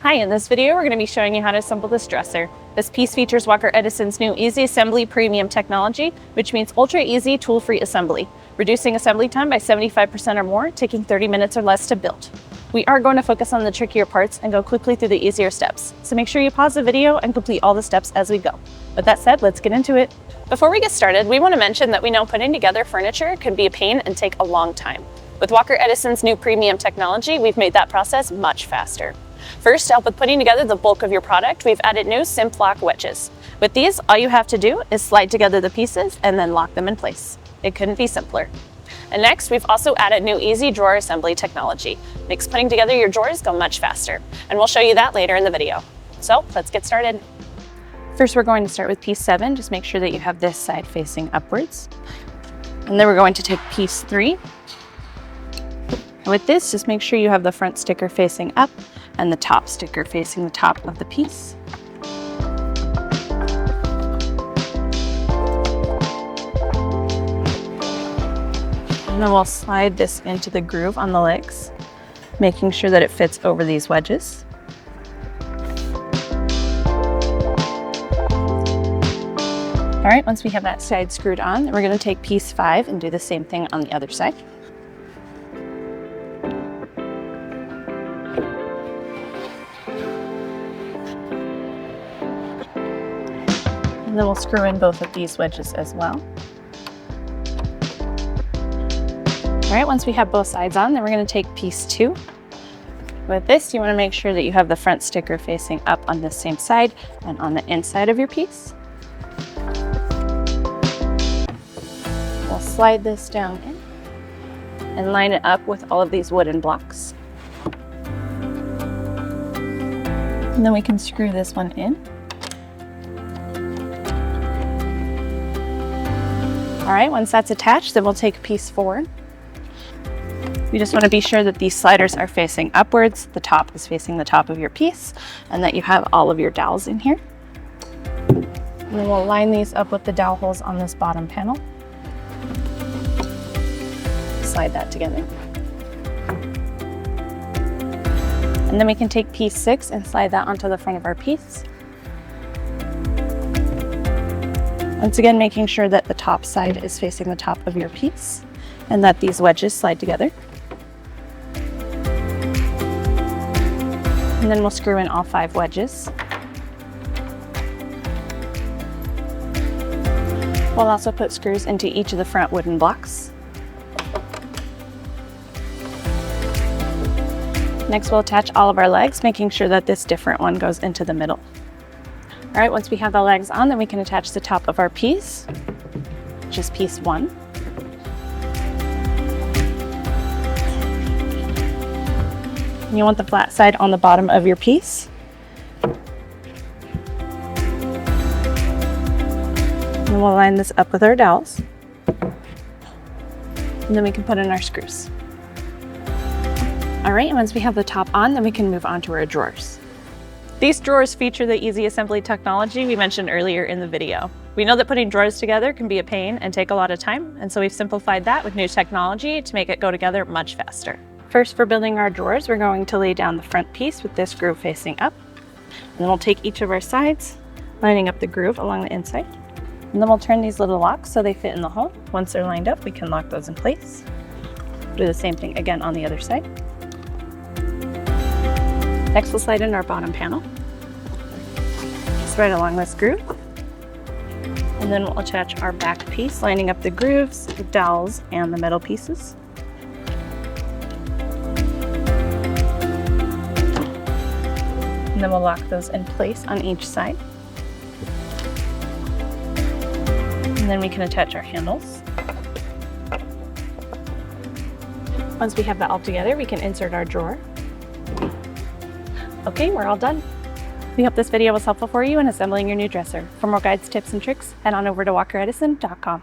Hi, in this video we're going to be showing you how to assemble this dresser. This piece features Walker Edison's new Easy Assembly Premium technology, which means ultra-easy, tool-free assembly, reducing assembly time by 75% or more, taking 30 minutes or less to build. We are going to focus on the trickier parts and go quickly through the easier steps, so make sure you pause the video and complete all the steps as we go. With that said, let's get into it. Before we get started, we want to mention that we know putting together furniture can be a pain and take a long time. With Walker Edison's new premium technology, we've made that process much faster. First, to help with putting together the bulk of your product, we've added new Simp-Lock wedges. With these, all you have to do is slide together the pieces and then lock them in place. It couldn't be simpler. And next, we've also added new Easy Drawer Assembly technology. Makes putting together your drawers go much faster. And we'll show you that later in the video. So let's get started. First, we're going to start with piece 7. Just make sure that you have this side facing upwards. And then we're going to take piece 3. And with this, just make sure you have the front sticker facing up and the top sticker facing the top of the piece. And then we'll slide this into the groove on the legs, making sure that it fits over these wedges. All right, once we have that side screwed on, we're going to take piece 5 and do the same thing on the other side. And then we'll screw in both of these wedges as well. All right, once we have both sides on, then we're going to take piece 2. With this, you want to make sure that you have the front sticker facing up on the same side and on the inside of your piece. We'll slide this down in and line it up with all of these wooden blocks. And then we can screw this one in. All right, once that's attached, then we'll take piece 4. You just want to be sure that these sliders are facing upwards, the top is facing the top of your piece, and that you have all of your dowels in here. And then we'll line these up with the dowel holes on this bottom panel. Slide that together. And then we can take piece 6 and slide that onto the front of our piece. Once again, making sure that the top side is facing the top of your piece and that these wedges slide together. And then we'll screw in all 5 wedges. We'll also put screws into each of the front wooden blocks. Next, we'll attach all of our legs, making sure that this different one goes into the middle. All right, once we have the legs on, then we can attach the top of our piece, which is piece 1. And you want the flat side on the bottom of your piece. And we'll line this up with our dowels. And then we can put in our screws. All right, and once we have the top on, then we can move on to our drawers. These drawers feature the easy assembly technology we mentioned earlier in the video. We know that putting drawers together can be a pain and take a lot of time, and so we've simplified that with new technology to make it go together much faster. First, for building our drawers, we're going to lay down the front piece with this groove facing up. And then we'll take each of our sides, lining up the groove along the inside. And then we'll turn these little locks so they fit in the hole. Once they're lined up, we can lock those in place. Do the same thing again on the other side. Next, we'll slide in our bottom panel, just right along this groove. And then we'll attach our back piece, lining up the grooves, the dowels, and the metal pieces. And then we'll lock those in place on each side. And then we can attach our handles. Once we have that all together, we can insert our drawer. Okay, we're all done. We hope this video was helpful for you in assembling your new dresser. For more guides, tips, and tricks, head on over to walkeredison.com.